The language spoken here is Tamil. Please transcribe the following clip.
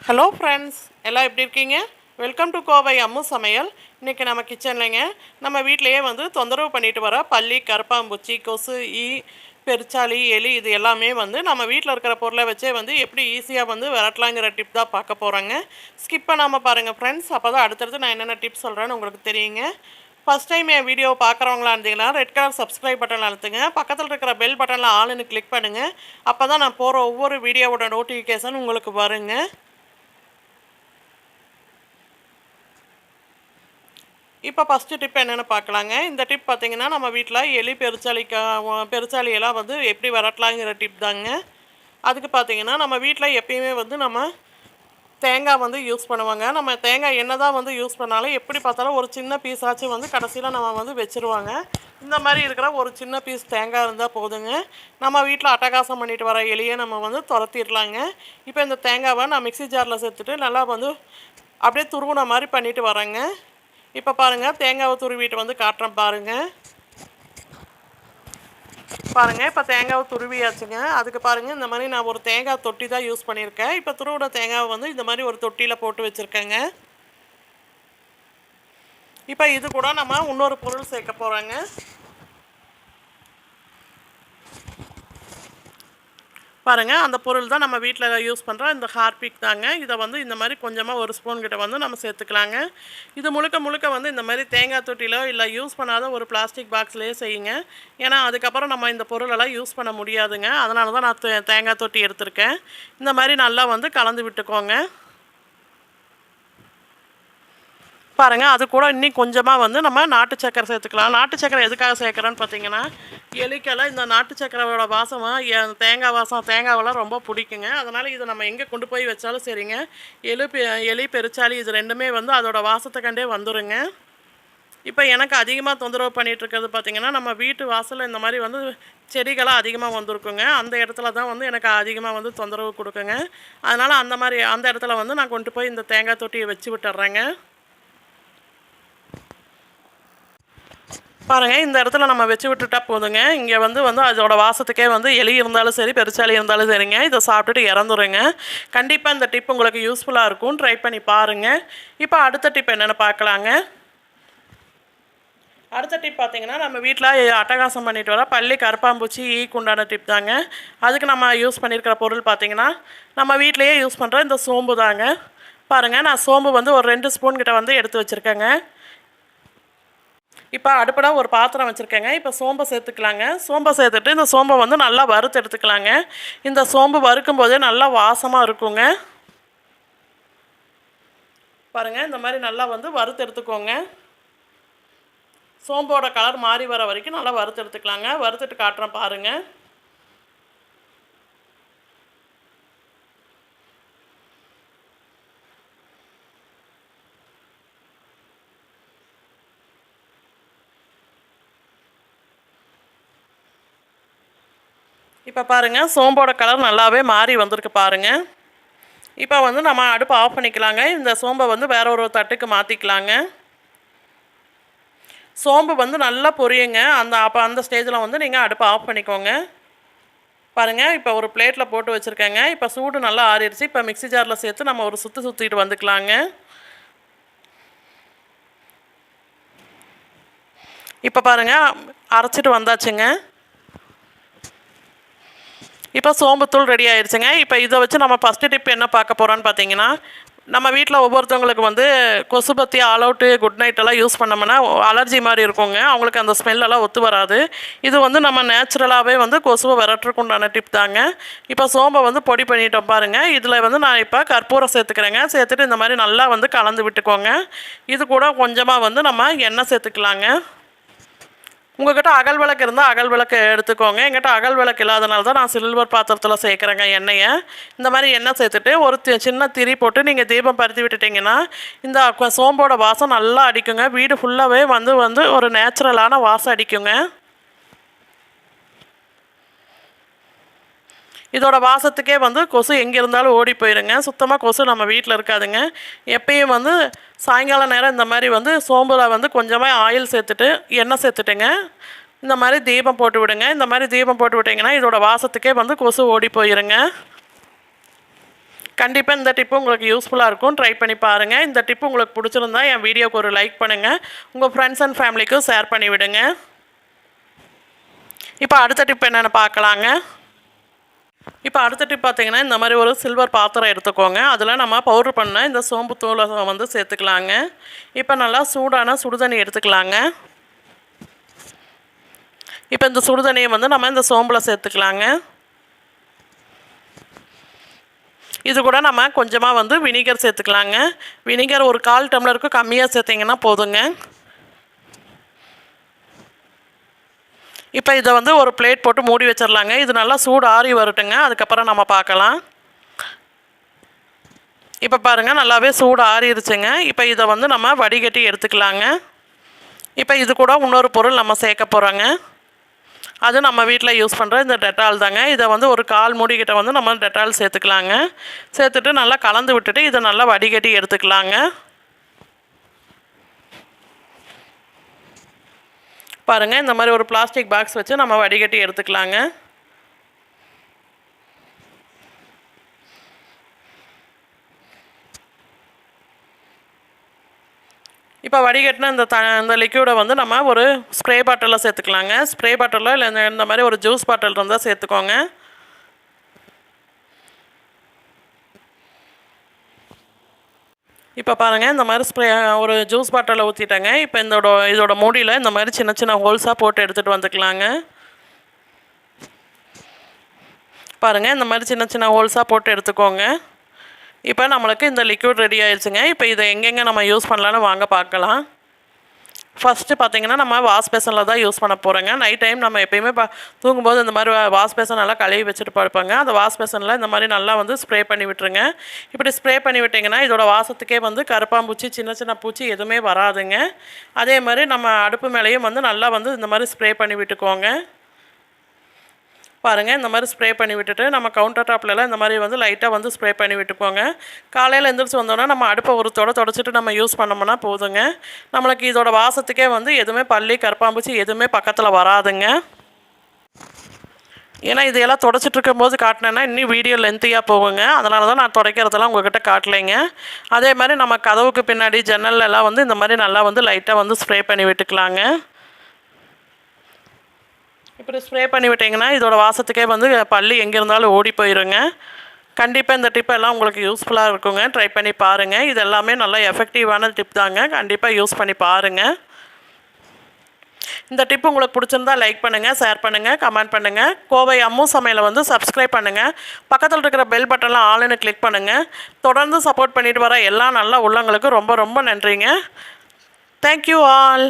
ஹலோ ஃப்ரெண்ட்ஸ், எல்லாம் எப்படி இருக்கீங்க? வெல்கம் டு கோவை அம்மு சமையல். இன்றைக்கி நம்ம கிச்சன்லைங்க நம்ம வீட்டிலையே தொந்தரவு பண்ணிட்டு வர பல்லி, கரப்பாம்பூச்சி, கொசு, ஈ, பெருச்சாளி, எலி இது எல்லாமே நம்ம வீட்டில் இருக்கிற பொருளை வச்சே எப்படி ஈஸியாக விரட்டலாங்கிற டிப் தான் பார்க்க போகிறோங்க. ஸ்கிப் பண்ணாமல் பாருங்கள் ஃப்ரெண்ட்ஸ், அப்போ தான் அடுத்தடுத்து நான் என்னென்ன டிப்ஸ் சொல்கிறேன்னு உங்களுக்கு தெரியுங்க. ஃபஸ்ட் டைம் என் வீடியோவை பார்க்குறவங்களா இருந்தீங்கன்னா ரெட் கலர் சப்ஸ்கிரைப் பட்டன் அழுத்துங்க. பக்கத்தில் இருக்கிற பெல் பட்டனில் ஆளுன்னு கிளிக் பண்ணுங்கள். அப்போ தான் நான் போகிற ஒவ்வொரு வீடியோவோட நோட்டிஃபிகேஷன் உங்களுக்கு வருங்க. இப்போ ஃபஸ்ட்டு டிப் என்னென்னு பார்க்கலாங்க. இந்த டிப் பார்த்திங்கன்னா நம்ம வீட்டில் எலி, பெருச்சாளியெல்லாம் எப்படி விரட்டலாங்கிற டிப் தாங்க. அதுக்கு பார்த்திங்கன்னா நம்ம வீட்டில் எப்பயுமே நம்ம தேங்காய் யூஸ் பண்ணுவாங்க. நம்ம தேங்காய் என்ன தான் யூஸ் பண்ணாலும் எப்படி பார்த்தாலும் ஒரு சின்ன பீஸாச்சும் கடைசியில் நம்ம வச்சுருவாங்க. இந்த மாதிரி இருக்கிற ஒரு சின்ன பீஸ் தேங்காய் இருந்தால் போதுங்க. நம்ம வீட்டில் அட்டகாசம் பண்ணிட்டு வர எலியை நம்ம துரத்திடலாங்க. இப்போ இந்த தேங்காவை நான் மிக்ஸி ஜாரில் சேர்த்துட்டு நல்லா அப்படியே துருவுன மாதிரி பண்ணிட்டு வரேங்க. இப்போ பாருங்கள், தேங்காவை துருவிட்டு காட்டுறேன் பாருங்கள். இப்போ தேங்காவை துருவியாச்சுங்க. அதுக்கு பாருங்கள், இந்த மாதிரி நான் ஒரு தேங்காய் தொட்டி தான் யூஸ் பண்ணியிருக்கேன். இப்போ துருவின தேங்காவை இந்த மாதிரி ஒரு தொட்டியில் போட்டு வச்சுருக்கேங்க. இப்போ இது கூட நம்ம இன்னொரு பொருள் சேர்க்க போகிறோங்க. பாருங்கள், அந்த பொருள் தான் நம்ம வீட்டில் யூஸ் பண்ணுற இந்த ஹார்பிக் தாங்க. இதை இந்த மாதிரி கொஞ்சமாக ஒரு ஸ்பூன் கிட்ட நம்ம சேர்த்துக்கலாங்க. இது முழுக்க இந்த மாதிரி தேங்காய் தொட்டிலோ இல்லை யூஸ் பண்ணாத ஒரு பிளாஸ்டிக் பாக்ஸ்லேயே செய்யுங்க. ஏன்னா அதுக்கப்புறம் நம்ம இந்த பொருளெல்லாம் யூஸ் பண்ண முடியாதுங்க. அதனால தான் நான் தேங்காய் தொட்டி எடுத்திருக்கேன். இந்த மாதிரி நல்லா கலந்து விட்டுக்கோங்க. பாருங்கள், அது கூட இன்னும் கொஞ்சமாக நம்ம நாட்டு சக்கரை சேர்த்துக்கலாம். நாட்டு சக்கரை எதுக்காக சேர்க்குறேன்னு பார்த்தீங்கன்னா, எலிக்கெல்லாம் இந்த நாட்டு சக்கரையோட வாசமாக தேங்காவெல்லாம் ரொம்ப பிடிக்குங்க. அதனால் இதை நம்ம எங்கே கொண்டு போய் வச்சாலும் சரிங்க, எலி, பெருச்சாளி இது ரெண்டுமே அதோட வாசத்தை கண்டே வந்துடுங்க. இப்போ எனக்கு அதிகமாக தொந்தரவு பண்ணிகிட்ருக்கிறது பார்த்திங்கன்னா, நம்ம வீட்டு வாசலில் இந்த மாதிரி செடிகளாக அதிகமாக வந்திருக்குங்க. அந்த இடத்துல தான் எனக்கு அதிகமாக தொந்தரவு கொடுக்குங்க. அதனால் அந்த இடத்துல நான் கொண்டு போய் இந்த தேங்காய் தொட்டியை வச்சு விட்டுறேங்க. பாருங்கள், இந்த இடத்துல நம்ம வச்சு விட்டுட்டா போதுங்க. இங்கே அதோட வாசத்துக்கே எலி இருந்தாலும் சரி, பெருச்சாளி இருந்தாலும் சரிங்க, இதை சாப்பிட்டுட்டு இறந்துருங்க. கண்டிப்பாக இந்த டிப் உங்களுக்கு யூஸ்ஃபுல்லாக இருக்கும். ட்ரை பண்ணி பாருங்கள். இப்போ அடுத்த டிப் என்னென்னு பார்க்கலாங்க. அடுத்த டிப் பார்த்திங்கன்னா, நம்ம வீட்டில் அட்டகாசம் பண்ணிட்டு வர பல்லி, கரப்பாம்பூச்சி, ஈக்கு உண்டான டிப் தாங்க. அதுக்கு நம்ம யூஸ் பண்ணியிருக்கிற பொருள் பார்த்திங்கன்னா, நம்ம வீட்டிலையே யூஸ் பண்ணுற இந்த சோம்பு தாங்க. பாருங்கள், நான் சோம்பு ஒரு 2 ஸ்பூன் கிட்ட எடுத்து வச்சுருக்கேங்க. இப்போ அடுப்பில் ஒரு பாத்திரம் வச்சுருக்கேங்க. இப்போ சோம்பை சேர்த்துக்கலாங்க. சோம்பை சேர்த்துட்டு இந்த சோம்பை நல்லா வறுத்து எடுத்துக்கலாங்க. இந்த சோம்பு வறுக்கும் போதே நல்லா வாசமாக இருக்குங்க. பாருங்கள், இந்த மாதிரி நல்லா வறுத்து எடுத்துக்கோங்க. சோம்போட கலர் மாறி வர வரைக்கும் நல்லா வறுத்து எடுத்துக்கலாங்க. வறுத்துட்டு காட்டுறேன் பாருங்கள். இப்போ பாருங்கள், சோம்போட கலர் நல்லாவே மாறி வந்திருக்கு பாருங்கள். இப்போ நம்ம அடுப்பை ஆஃப் பண்ணிக்கலாங்க. இந்த சோம்பை வேற ஒரு தட்டுக்கு மாற்றிக்கலாங்க. சோம்பு நல்லா பொரியுங்க. அந்த ஸ்டேஜில் நீங்கள் அடுப்பை ஆஃப் பண்ணிக்கோங்க. பாருங்கள், இப்போ ஒரு பிளேட்டில் போட்டு வச்சுருக்கேங்க. இப்போ சூடு நல்லா ஆறிடுச்சு. இப்போ மிக்ஸி ஜாரில் சேர்த்து நம்ம ஒரு சுற்றிட்டு வந்துக்கலாங்க. இப்போ பாருங்கள், அரைச்சிட்டு வந்தாச்சுங்க. இப்போ சோம்புத்தூள் ரெடி ஆயிடுச்சுங்க. இப்போ இதை வச்சு நம்ம ஃபஸ்ட்டு டிப் என்ன பார்க்க போகிறோன்னு பார்த்தீங்கன்னா, நம்ம வீட்டில் ஒவ்வொருத்தவங்களுக்கு கொசுபத்தி, ஆல் அவுட்டு, குட் நைட்டெல்லாம் யூஸ் பண்ணோம்னா அலர்ஜி மாதிரி இருக்குங்க. அவங்களுக்கு அந்த ஸ்மெல்லெல்லாம் ஒத்து வராது. இது நம்ம நேச்சுரலாகவே கொசுவை விரட்டுறதுக்கு உண்டான டிப் தாங்க. இப்போ சோம்பை பொடி பண்ணிட்டோம் பாருங்கள். இதில் நான் இப்போ கற்பூரம் சேர்த்துக்கிறேங்க. சேர்த்துட்டு இந்த மாதிரி நல்லா கலந்து விட்டுக்கோங்க. இது கூட கொஞ்சமாக நம்ம எண்ணெய் சேர்த்துக்கலாங்க. உங்கள்கிட்ட அகல் விளக்கு இருந்தால் அகல் விளக்கு எடுத்துக்கோங்க. எங்கிட்ட அகல் விளக்கு இல்லாதனால தான் நான் சில்வர் பாத்திரத்தில் சேர்க்குறேங்க எண்ணெயை. இந்த மாதிரி எண்ணெய் சேர்த்துட்டு ஒரு சின்ன திரி போட்டு நீங்கள் தீபம் பருத்தி விட்டுட்டிங்கன்னா இந்த சோம்போட வாசம் நல்லா அடிக்குங்க. வீடு ஃபுல்லாகவே ஒரு நேச்சுரலான வாசம் அடிக்குங்க. இதோட வாசத்துக்கே கொசு எங்கே இருந்தாலும் ஓடி போயிடுங்க. சுத்தமாக கொசு நம்ம வீட்டில் இருக்காதுங்க. எப்பயும் சாயங்கால நேரம் இந்த மாதிரி சோம்பில் கொஞ்சமாக ஆயில் சேர்த்துட்டு எண்ணெய் சேர்த்துட்டுங்க இந்த மாதிரி தீபம் போட்டு விடுங்க. இந்த மாதிரி தீபம் போட்டு விட்டிங்கன்னா இதோட வாசத்துக்கே கொசு ஓடி போயிருங்க. கண்டிப்பாக இந்த டிப்பு உங்களுக்கு யூஸ்ஃபுல்லாக இருக்கும். ட்ரை பண்ணி பாருங்கள். இந்த டிப்பு உங்களுக்கு பிடிச்சிருந்தா என் வீடியோக்கு ஒரு லைக் பண்ணுங்கள். உங்கள் ஃப்ரெண்ட்ஸ் அண்ட் ஃபேமிலிக்கும் ஷேர் பண்ணி விடுங்க. இப்போ அடுத்த டிப் என்னென்னு பார்க்கலாங்க. இப்போ அடுத்த டிப் பார்த்தீங்கன்னா, இந்த மாதிரி ஒரு சில்வர் பாத்திரம் எடுத்துக்கோங்க. அதில் நம்ம பவுட்ரு பண்ண இந்த சோம்பு தூளை வந்து சேர்த்துக்கலாங்க. இப்போ நல்லா சூடான சுடுதண்ணி எடுத்துக்கலாங்க. இப்போ இந்த சுடுதண்ணியை வந்து நம்ம இந்த சோம்பில் சேர்த்துக்கலாங்க. இது கூட நம்ம கொஞ்சமாக வந்து வினிகர் சேர்த்துக்கலாங்க. வினிகர் ஒரு 1/4 டம்ளருக்கு கம்மியாக சேர்த்திங்கன்னா போதுங்க. இப்போ இதை வந்து ஒரு பிளேட் போட்டு மூடி வச்சிடலாங்க. இது நல்லா சூடு ஆறி வரட்டுங்க, அதுக்கப்புறம் நம்ம பார்க்கலாம். இப்போ பாருங்கள், நல்லாவே சூடு ஆறிடுச்சுங்க. இப்போ இதை வந்து நம்ம வடிகட்டி எடுத்துக்கலாங்க. இப்போ இது கூட இன்னொரு பொருள் நம்ம சேர்க்க போகிறோங்க. அது நம்ம வீட்டில் யூஸ் பண்ணுற இந்த டெட்டால் தாங்க. இதை வந்து ஒரு 1/4 மூடிக்கிட்ட வந்து நம்ம டெட்டால் சேர்த்துக்கலாங்க. சேர்த்துட்டு நல்லா கலந்து விட்டுட்டு இதை நல்லா வடிகட்டி எடுத்துக்கலாங்க. பாருங்கள், இந்த மாதிரி ஒரு பிளாஸ்டிக் பாக்ஸ் வச்சு நம்ம வடிகட்டி எடுத்துக்கலாங்க. இப்போ வடிகட்டின இந்த லிக்யூடை வந்து நம்ம ஒரு ஸ்ப்ரே பாட்டிலில் சேர்த்துக்கலாங்க. ஸ்ப்ரே பாட்டிலில் இல்லை இந்த மாதிரி ஒரு ஜூஸ் பாட்டில் இருந்தால் சேர்த்துக்கோங்க. இப்போ பாருங்கள், இந்த மாதிரி ஒரு ஜூஸ் பாட்டிலில் ஊற்றிட்டேங்க. இப்போ இதோட மூடியில் இந்த மாதிரி சின்ன சின்ன ஹோல்ஸாக போட்டு எடுத்துகிட்டு வந்துக்கலாங்க. பாருங்கள், இந்த மாதிரி சின்ன சின்ன ஹோல்ஸாக போட்டு எடுத்துக்கோங்க. இப்போ நம்மளுக்கு இந்த லிக்விட் ரெடி ஆயிடுச்சுங்க. இப்போ இதை எங்கெங்கே நம்ம யூஸ் பண்ணலான்னு வாங்க பார்க்கலாம். ஃபஸ்ட்டு பார்த்திங்கன்னா, நம்ம வாஷ் பேசனில் தான் யூஸ் பண்ண போகிறோங்க. நைட் டைம் நம்ம எப்போயுமே தூங்கும்போது இந்த மாதிரி வாஷ் பேசன் நல்லா கழுவி வச்சுட்டு படுப்பாங்க. அந்த வாஷ் பேசனில் இந்த மாதிரி நல்லா வந்து ஸ்ப்ரே பண்ணி விட்டுருங்க. இப்படி ஸ்ப்ரே பண்ணி விட்டிங்கன்னா இதோட வாசத்துக்கே வந்து கருப்பாம்பூச்சி சின்ன சின்ன பூச்சி எதுவுமே வராதுங்க. அதே மாதிரி நம்ம அடுப்பு மேலேயும் வந்து நல்லா வந்து இந்த மாதிரி ஸ்ப்ரே பண்ணி விட்டுக்கோங்க. பாருங்கள், இந்த மாதிரி ஸ்ப்ரே பண்ணி விட்டுட்டு நம்ம கவுண்டர் டாப்லலாம் இந்த மாதிரி வந்து லைட்டாக வந்து ஸ்ப்ரே பண்ணி விட்டுக்கோங்க. காலையில் எழுந்திரிச்சு வந்தோன்னா நம்ம அடுப்பை ஒரு தொடச்சிட்டு நம்ம யூஸ் பண்ணோம்னா போதுங்க. நம்மளுக்கு இதோட வாசத்துக்கே வந்து எதுவுமே பல்லி கருப்பாம்பூச்சி எதுவுமே பக்கத்தில் வராதுங்க. ஏன்னா இதையெல்லாம் தொடச்சிட்டு இருக்கும்போது காட்டினேன்னா இன்னும் வீடியோ லென்த்தியாக போகுங்க. அதனால தான் நான் துடைக்கிறதெல்லாம் உங்கள்கிட்ட காட்டலைங்க. அதே மாதிரி நம்ம கதவுக்கு பின்னாடி ஜன்னல்லாம் வந்து இந்த மாதிரி நல்லா வந்து லைட்டாக வந்து ஸ்ப்ரே பண்ணி விட்டுக்கலாங்க. இப்படி ஸ்ப்ரே பண்ணி விட்டிங்கன்னா இதோட வாசத்துக்கே வந்து பல்லி எங்கே இருந்தாலும் ஓடி போயிடுங்க. கண்டிப்பாக இந்த டிப்பெல்லாம் உங்களுக்கு யூஸ்ஃபுல்லாக இருக்குங்க. ட்ரை பண்ணி பாருங்கள். இது எல்லாமே நல்லா எஃபெக்டிவான டிப் தாங்க. கண்டிப்பாக யூஸ் பண்ணி பாருங்கள். இந்த டிப் உங்களுக்கு பிடிச்சிருந்தா லைக் பண்ணுங்கள், ஷேர் பண்ணுங்கள், கமெண்ட் பண்ணுங்கள். கோவை அம்மு சமையலை வந்து சப்ஸ்கிரைப் பண்ணுங்கள். பக்கத்தில் இருக்கிற பெல் பட்டன்லாம் ஆளுன்னு கிளிக் பண்ணுங்கள். தொடர்ந்து சப்போர்ட் பண்ணிட்டு வர எல்லா நல்ல உள்ளவங்களுக்கும் ரொம்ப ரொம்ப நன்றிங்க. Thank you all.